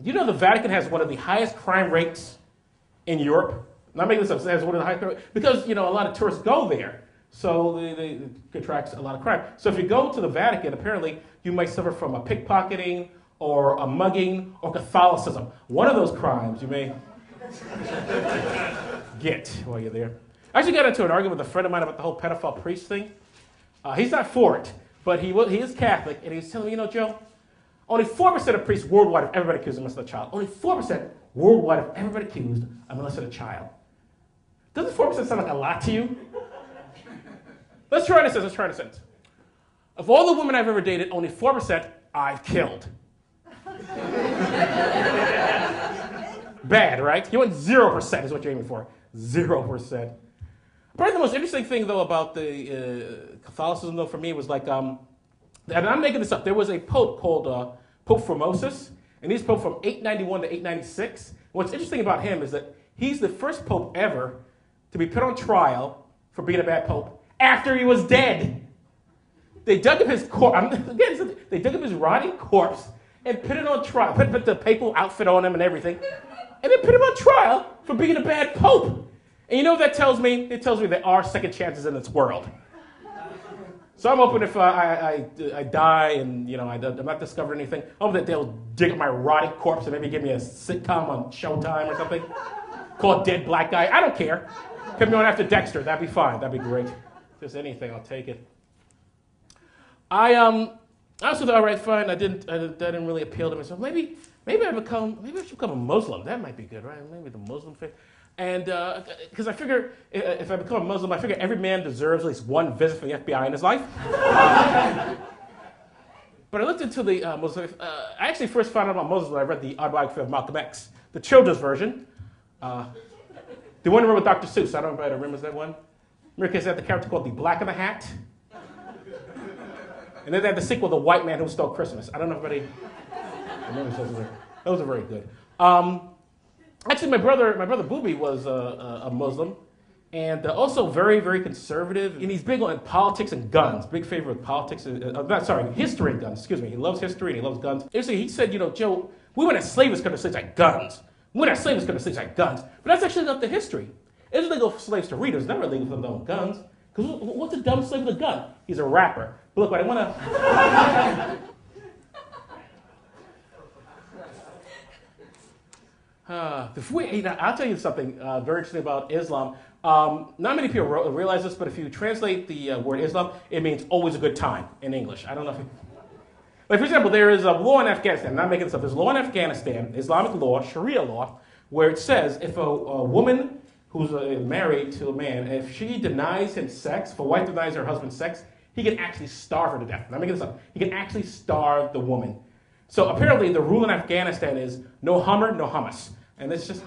You know the Vatican has one of the highest crime rates in Europe? I'm not making this up. It has one of the highest crime rates because, a lot of tourists go there. So it attracts a lot of crime. So if you go to the Vatican, apparently you might suffer from a pickpocketing or a mugging or Catholicism. One of those crimes you may get while you're there. I actually got into an argument with a friend of mine about the whole pedophile priest thing. He's not for it, but he is Catholic, and he's telling me, Joe, only 4% of priests worldwide have ever been accused of molesting a child. Only 4% worldwide have ever been accused of molesting a child. Doesn't 4% sound like a lot to you? Let's try this in a sentence. Of all the women I've ever dated, only 4% I've killed. Bad, right? You want 0% is what you're aiming for. 0%. Probably the most interesting thing, though, about the Catholicism, though, for me was like, and I'm making this up, there was a pope called Pope Formosus, and he's pope from 891 to 896. What's interesting about him is that he's the first pope ever to be put on trial for being a bad pope after he was dead. They dug up his corpse, they dug up his rotting corpse and put it on trial, put the papal outfit on him and everything, and then put him on trial for being a bad pope. And you know what that tells me? It tells me there are second chances in this world. So I'm hoping if I die and I'm not discovering anything, I'm hoping that they'll dig up my rotting corpse and maybe give me a sitcom on Showtime or something. Called Dead Black Guy. I don't care. Put me on after Dexter. That'd be fine. That'd be great. If there's anything, I'll take it. I also thought, all right, fine. That didn't really appeal to me. So maybe I should become a Muslim. That might be good, right? Maybe the Muslim faith. And because I figure if I become a Muslim, I figure every man deserves at least one visit from the FBI in his life. But I looked into the Muslim. I actually first found out about Muslims when I read the autobiography of Malcolm X, the children's version. The one with Dr. Seuss. I don't know if anybody remembers that one. Remember, they had the character called the Black in the Hat. And then they had the sequel, The White Man Who Stole Christmas. I don't know if anybody remembers those. Those are very good. Actually, my brother Booby was a Muslim, and also very, very conservative. And he's big on politics and guns. Big favor of politics. History and guns. Excuse me. He loves history and he loves guns. He said, Joe, we went as slaves because things like guns. We went as slaves because things like guns. But that's actually not the history. It's illegal for slaves to read. It's never illegal for them to own guns. Because what's a dumb slave with a gun? He's a rapper. But look, I want to. I'll tell you something very interesting about Islam. Not many people realize this, but if you translate the word Islam, it means always a good time in English. I don't know if like, for example, there is a law in Afghanistan. I'm not making this up. There's a law in Afghanistan, Islamic law, Sharia law, where it says if a woman who's married to a man, if she denies him sex, if a wife denies her husband sex, he can actually starve her to death. I'm not making this up. He can actually starve the woman. So apparently the rule in Afghanistan is no Hummer, no hummus. And it's just...